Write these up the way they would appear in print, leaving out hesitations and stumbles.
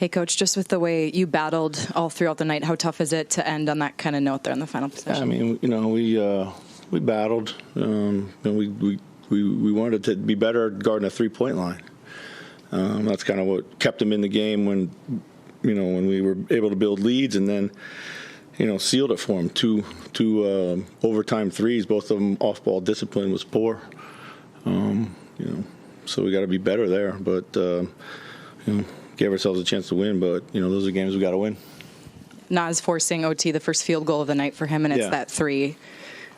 Hey, Coach, just with the way you battled all throughout the night, how tough is it to end on that kind of note there in the final possession? I mean, we battled. We wanted to be better guarding a three-point line. That's kind of what kept them in the game when we were able to build leads, and then sealed it for them. Two overtime threes, both of them off-ball discipline was poor. So we got to be better there, but gave ourselves a chance to win. But those are games we got to win. Nas forcing OT the first field goal of the night for him, and it's that three.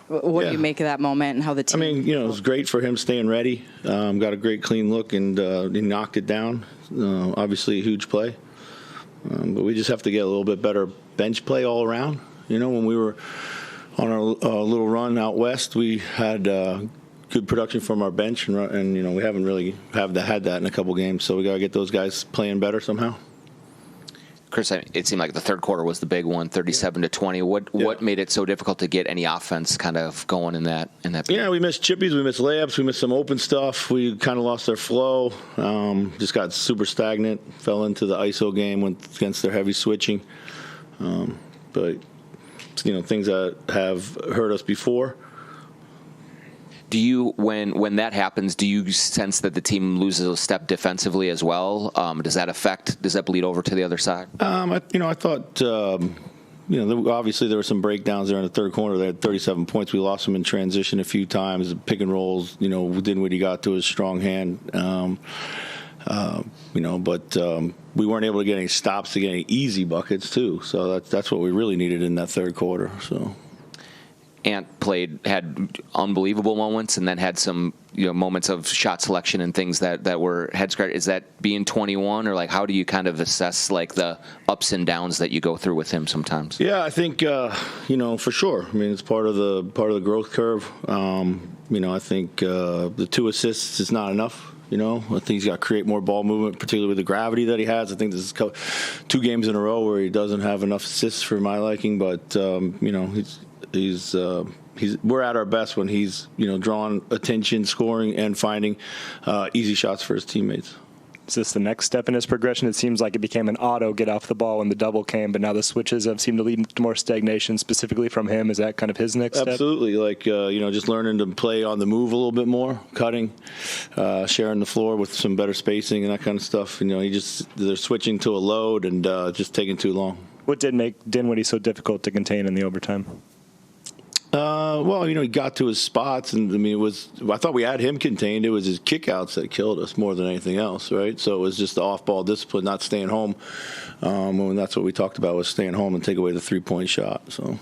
What do you make of that moment and how the team? I mean, it was great for him staying ready. Got a great clean look, and he knocked it down. Obviously, a huge play. But we just have to get a little bit better bench play all around. When we were on our little run out west, we had good production from our bench, and we haven't really had that in a couple games. So we got to get those guys playing better somehow. Chris, it seemed like the third quarter was the big one, 37-20. What made it so difficult to get any offense kind of going in that? Yeah, we missed chippies, we missed layups, we missed some open stuff. We kind of lost our flow. Just got super stagnant. Fell into the ISO game against their heavy switching. But things that have hurt us before. Do you, when that happens, do you sense that the team loses a step defensively as well? Does that bleed over to the other side? I thought, obviously there were some breakdowns there in the third quarter. They had 37 points. We lost them in transition a few times. Pick and rolls, Dinwiddie got to his strong hand. But we weren't able to get any stops to get any easy buckets too. So that's what we really needed in that third quarter. So. Ant had unbelievable moments, and then had some moments of shot selection and things that were head scratch. Is that being 21, or how do you kind of assess the ups and downs that you go through with him sometimes? Yeah, I think for sure. I mean, it's part of the growth curve. I think the 2 assists is not enough. I think he's got to create more ball movement, particularly with the gravity that he has. I think this is 2 games in a row where he doesn't have enough assists for my liking, but we're at our best when he's drawing attention, scoring, and finding easy shots for his teammates. Is this the next step in his progression? It seems like it became an auto get off the ball when the double came, but now the switches have seemed to lead to more stagnation specifically from him. Is that kind of his next step? Absolutely. Just learning to play on the move a little bit more, cutting, sharing the floor with some better spacing and that kind of stuff. They're switching to a load and just taking too long. What did make Dinwiddie so difficult to contain in the overtime? He got to his spots, and I thought we had him contained. It was his kickouts that killed us more than anything else, right? So it was just the off-ball discipline, not staying home. And that's what we talked about, was staying home and take away the three-point shot. So,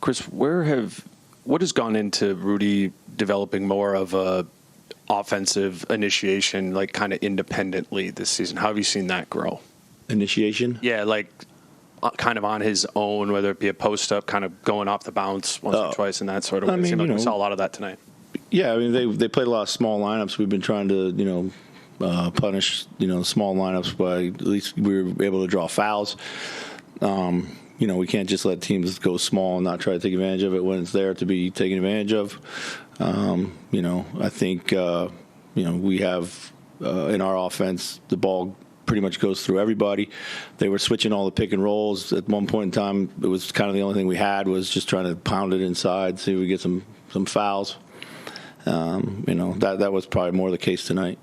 Chris, what has gone into Rudy developing more of a offensive initiation, kind of independently this season? How have you seen that grow? Initiation? Yeah, kind of on his own, whether it be a post-up, kind of going off the bounce once or twice and that sort of way. It seemed like we saw a lot of that tonight. Yeah, they played a lot of small lineups. We've been trying to, punish, small lineups by at least we were able to draw fouls. We can't just let teams go small and not try to take advantage of it when it's there to be taken advantage of. I think, we have in our offense, the ball pretty much goes through everybody. They were switching all the pick and rolls. At one point in time, it was kind of the only thing we had was just trying to pound it inside, see if we get some fouls. That was probably more the case tonight.